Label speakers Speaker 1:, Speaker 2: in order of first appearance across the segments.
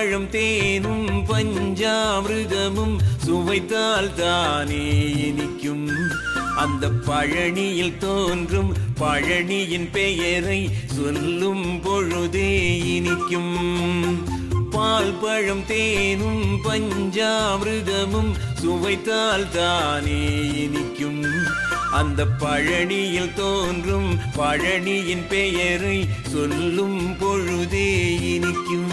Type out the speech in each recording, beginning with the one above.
Speaker 1: பழம் தேனும் பஞ்சாமிர்தமும் சுவைத்தால் தானே இனிக்கும். அந்த பழனியில் தோன்றும் பழனியின் பெயரை சொல்லும் பொழுதே இனிக்கும். பால் பழம் தேனும் பஞ்சாமிர்தமும் சுவைத்தால் தானே இனிக்கும். அந்த பழனியில் தோன்றும் பழனியின் பெயரை சொல்லும் பொழுதே இனிக்கும்.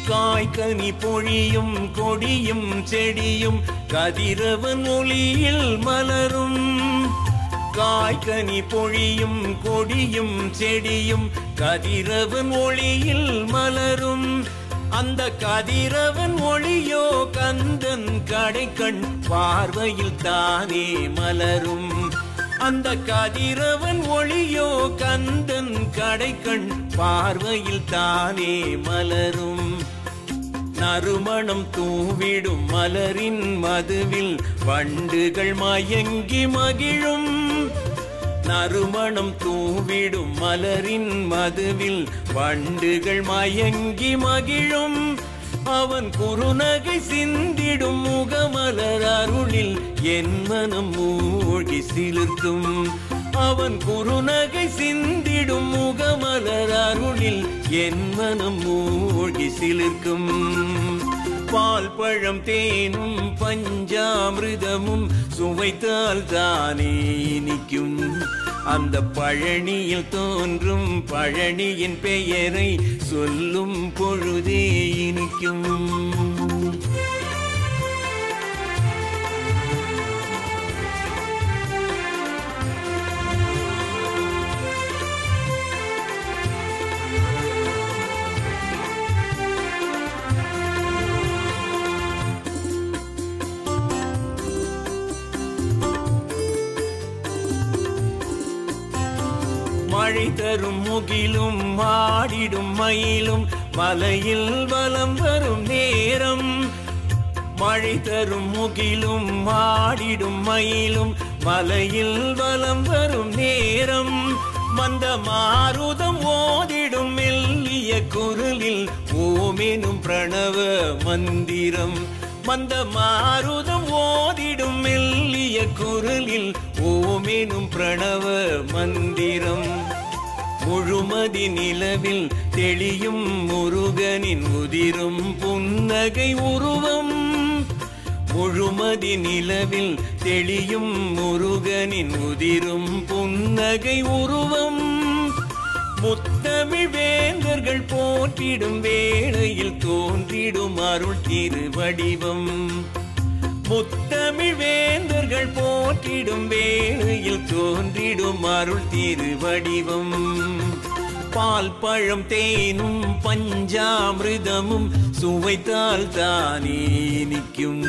Speaker 1: காய்கனி பொழியும் கொடியும் செடியும் கதிரவன் ஒளியில் மலரும். காய்கனி பொழியும் கொடியும் செடியும் கதிரவன் ஒளியில் மலரும். அந்த கதிரவன் ஒளியோ கந்தன் கடைக்கண் பார்வையில் தானே மலரும். அந்த கதிரவன் ஒளியோ கந்தன் கடைக்கண் பார்வையில் தானே மலரும். நறுமணம் தூவிடும் மலரின் மதுவில் வண்டுகள் மயங்கி மகிழும். நறுமணம் தூவிடும் மலரின் மதுவில் வண்டுகள் மயங்கி மகிழும். அவன் குறுநகை சிந்திடும் முகமலர் அருளில் என் மனம் மூழ்கி சிலிர்க்கும். அவன் குறுநகை சிந்திடும் முகமலர் அருளில் என் மனம் மூழ்கி சிலிர்க்கும். பால் பழம் தேனும் பஞ்சாமிர்தமும் சுவைத்தால் தானே இனிக்கும். அந்த பழனியில் தோன்றும் பழனியின் பெயரை சொல்லும் பொழுதே இனிக்கும். மழை தரும் முகிலும் ஆடிடும் மயிலும் மலையில் வலம் வரும் நேரம். மழை தரும் முகிலும் ஆடிடும் மயிலும் மலையில் வலம் வரும் நேரம். மந்த மாருதம் ஓதிடும் மெல்லிய குரலில் ஓமெனும் பிரணவ மந்திரம். மந்த மாருதம் ஓதிடும் மெல்லிய குரலில் ஓமெனும் பிரணவ மந்திரம். முழுமதி நிலவில் தெளியும் முருகனின் உதிரும் புன்னகை உருவம். முழுமதி நிலவில் தெளியும் முருகனின் உதிரும் புன்னகை உருவம். முத்தமிழ் வேந்தர்கள் போற்றிடும் வேளையில் தோன்றிடும் அருள் திருவடிவம். முத்தமிழ் வேந்தர்கள் போற்றிடும் வேளையில் தோன்றிடும் அருள் திருவடிவம். பால் பழம் தேனும் பஞ்சாமிர்தமும் சுவைத்தால் தானே இனிக்கும்.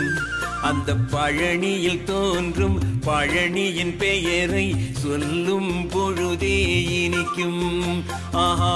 Speaker 1: அந்த பழனியில் தோன்றும் பழனியின் பெயரை சொல்லும் பொழுதே இனிக்கும். ஆஹா